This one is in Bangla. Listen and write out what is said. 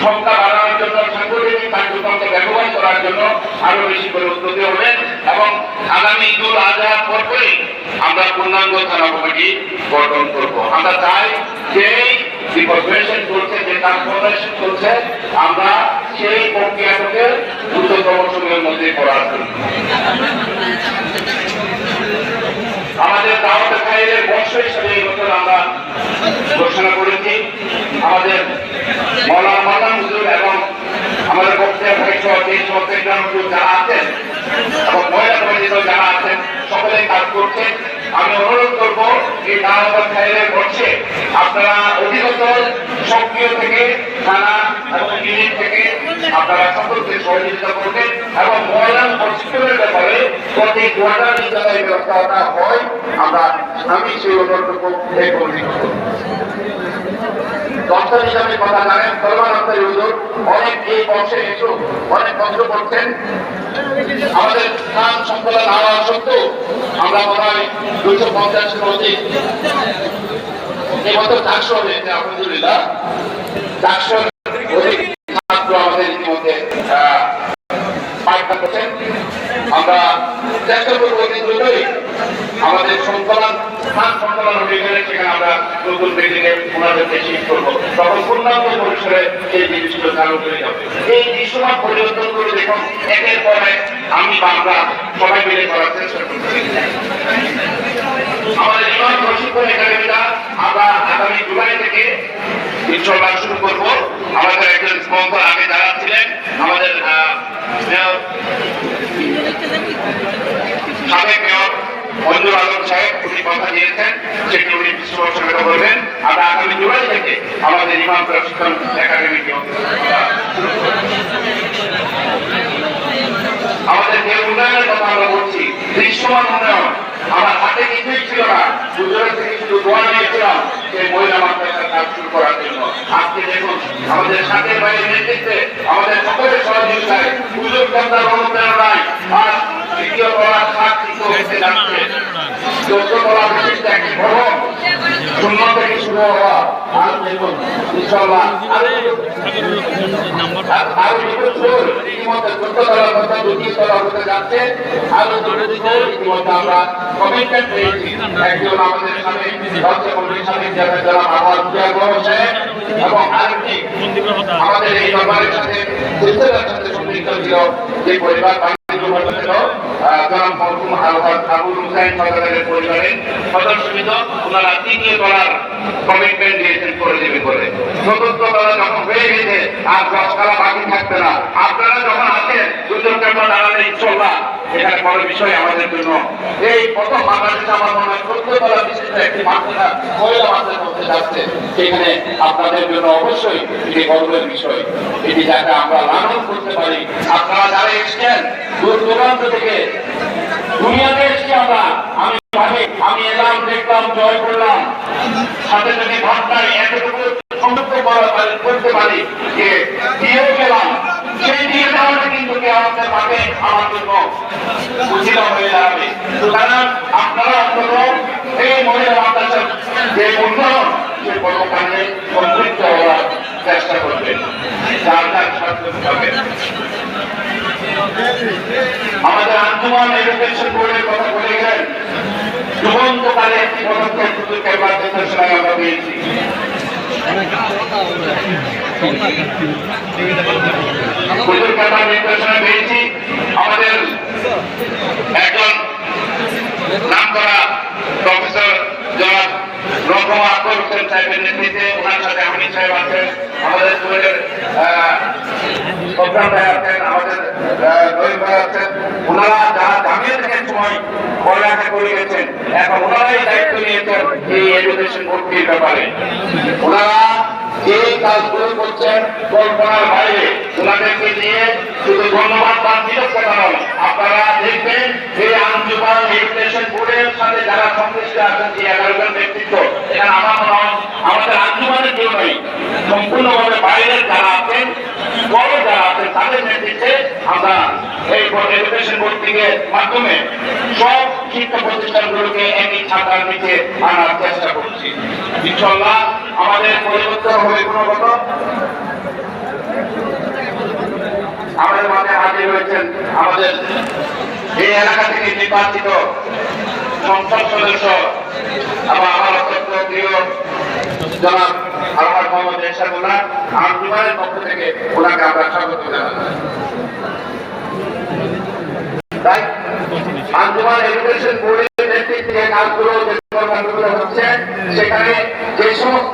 সংখ্যা বাড়ানোর জন্য, সাংগঠনিক কার্যক্রমকে ব্যবহার করার জন্য আরো বেশি করে উদ্যোগী হবেন এবং আগামী ঈদুল আজহার পরপরই আমরা পূর্ণাঙ্গ থানা কমিটি গঠন করব। আমরা চাই যে ডিফরমেশন চলছে, যে ট্রান্সফরমেশন চলছে, আমরা সেই প্রক্রিয়াটাকে দ্রুততম সময়ের মধ্যে করার জন্য আমাদের দাওয়াত খায়ের বর্ষ হিসেবে এই বছর আমরা ঘোষণা করেছি। আমাদের মৌলানা মাদান হুজুর এবং আমাদের বক্তব্য ভাই সহ যে সমস্ত যারা আছেন এবং মহিলা কমিটিতে যারা আছেন সকলে কাজ করছে। আমি অনুরোধ করব এই দাওয়াত খায়ের বর্ষে আপনারা অধিকতর সক্রিয় থেকে থানা এবং ইউনিট থেকে আপনারা সকলকে সহযোগিতা করবেন এবং মহিলা প্রশিক্ষণের ব্যাপারে প্রতি কোয়ার্টার যাতে ব্যবস্থাটা হয় আমি সেই অনুরোধটুকু দর্শন হিসাবে কথা জানেন। সলমান আখতার হুজুর অনেক এই বর্ষে এসে অনেক কষ্ট করছেন। আমাদের স্থান সংকলন হওয়া সত্ত্বেও আমরা মনে হয় 250 অধিক এবছর 400 হয়েছে আলহামদুলিল্লাহ। 400 অধিক ছাত্র আমাদের ইতিমধ্যে পাঠদান করছেন। আমরা চেষ্টা করবো অতি দ্রুতই আমাদের সংকলন স্থান সংকলন হয়ে গেলে সেখানে আমরা নতুন বিল্ডিং এ ওনাদেরকে শিফট করবো, তখন পূর্ণাঙ্গ পরিসরে এই জিনিসগুলো চালু হয়ে যাবে। এই দৃশ্যমান পরিবর্তন করে দেখুন একের পর এক আমি বা আমরা সবাই মিলে করার চেষ্টা করছি। আমাদের ইমাম প্রশিক্ষণ একাডেমিটা আমরা আগামী জুলাই থেকে ইনশাআল্লাহ শুরু করবো। আমাদের একজন স্পন্সর আগে যারা ছিলেন আমাদের সাবেক মেয়র মঞ্জুর আলম সাহেব উনি কথা দিয়েছেন, সেটি উনি বিশ্ববর্ষটা করবেন। আমরা আগামী জুলাই থেকে আমাদের ইমাম প্রশিক্ষণ একাডেমিকে আমাদের যে উন্নয়নের কথা আমরা বলছি দৃশ্যমান উন্নয়ন, আমার হাতে কিছুই ছিল না, গুজরাট থেকে শুধু দোয়া নিয়েছিলাম সেই মহিলা মাদ্রাসার কাজ শুরু করার জন্য। আজকে দেখুন আমাদের সাথে বাইরে নেতৃত্বে আমাদের সকলের সহযোগিতায় সুযোগ সন্তান অনুপ্রেরণায় আজ দ্বিতীয় তলার ছাদ কিন্তু হয়েছে যাচ্ছে। 14 তলা বিশিষ্ট একটি ভবন শূন্য থেকে শুরু হওয়া আর দেখুন ইনশাআল্লাহ আর ইতিমধ্যে 14 তলার মধ্যে 2 তলা হতে যাচ্ছে। আরো ইতিমধ্যে আমরা কমিটমেন্ট পেয়েছি। একজন আমাদের সাথে রাজ্য কমিটির সাথে যারা আমার এবং আরেকটি আমাদের এই ব্যাপারের সাথে সম্পৃক্ত ছিল যে পরিবার পরিবারের সদস্য ওনারা 3 তলার কমিটমেন্ট দিয়েছেন করে দেবে করে। 4th তলা যখন হয়ে গেছে আর 10 তলা বাকি থাকবে না। আপনারা যখন আছেন দুজন কেমন দাঁড়ালে ইনশাআল্লাহ এখানে বড় বিষয় আমাদের জন্য। এই প্রথম বাংলাদেশে আমার মনে হয় 14 তলা বিশিষ্ট একটি মাদ্রাসা মহিলা মাদ্রাসা হতে যাচ্ছে। সেখানে আপনাদের জন্য অবশ্যই এটি গর্বের বিষয়, এটি যাতে আমরা লালন করতে পারি। আপনারা যারা এসছেন দূর দূরান্ত থেকে দুনিয়াতে এসছি আমি এলাম দেখলাম জয় করলাম সাথে সাথে ভাবনায় এতটুকু সংযুক্ত করতে পারি যে দিয়েও গেলাম। সেই দিয়ে যাওয়াটা কিন্তু আমাদের মাঠে আমার জন্য উচিলা হয়ে যাবে। সুতরাং আপনারা অন্তত এই মহিলা মাদ্রাসার যে উন্নয়ন সে কর্মকাণ্ডে সম্পৃক্ত হওয়ার চেষ্টা করবেন, যার যার স্বার্থ হবে। আমাদের আঞ্জুমান এডুকেশন বোর্ডের কথা বলে গেলেন, যুবন্তকালে একটি পদক্ষেপ শুধু কেবল নির্দেশনায় আমরা পেয়েছি। নির্দেশনা পেয়েছি আমাদের একজন নাম করা প্রফেসর জনাব রকম আকবর হোসেন সাহেবের নেতৃত্বে, ওনার সাথে হামিদ সাহেব আছেন, আমাদের স্কুলের আছেন, আমাদের আছেন। ওনারা যারা জামিয়া থেকে সময় পড়ালেখা করে গেছেন, এখন ওনারাই দায়িত্ব নিয়েছেন এই এডুকেশন ভর্তির ব্যাপারে। ওনারা যে কাজগুলো করছেন কল্পনার বাইরে, ওনাদেরকে নিয়ে শুধু ধন্যবাদ বা কৃতজ্ঞতা নয়, আপনারা দেখবেন এই আঞ্জুমান এডুকেশন বোর্ডের সাথে যারা সংশ্লিষ্ট আছেন যে 11 জন ব্যক্তিত্ব, এখানে আমার মনে হয় আমাদের আঞ্জুমানের কেউ নয়, সম্পূর্ণভাবে বাইরের যারা আছেন বড় যারা আছেন তাদের নেতৃত্বে আমরা এই এডুকেশন বোর্ড থেকে মাধ্যমে সব শিক্ষা প্রতিষ্ঠানগুলোকে একই ছাতার নিচে আনার চেষ্টা করছি। ইনশাআল্লাহ আমাদের পরিবর্তন হবে গুণগত আমাদের মাঝে হাজির হয়েছেন আমাদের এই এলাকা থেকে নির্বাচিত সংসদ সদস্য এবং আমার অত্যন্ত প্রিয় জনাব আলহাজ মোহাম্মদ এরশাদুল্লাহ আঞ্জুমানের পক্ষ থেকে ওনাকে আমরা স্বাগত জানাচ্ছি। তাই আঞ্জুমান এডুকেশন বোর্ডের নেতৃত্বে যে কাজগুলো হচ্ছে সেখানে যে সমস্ত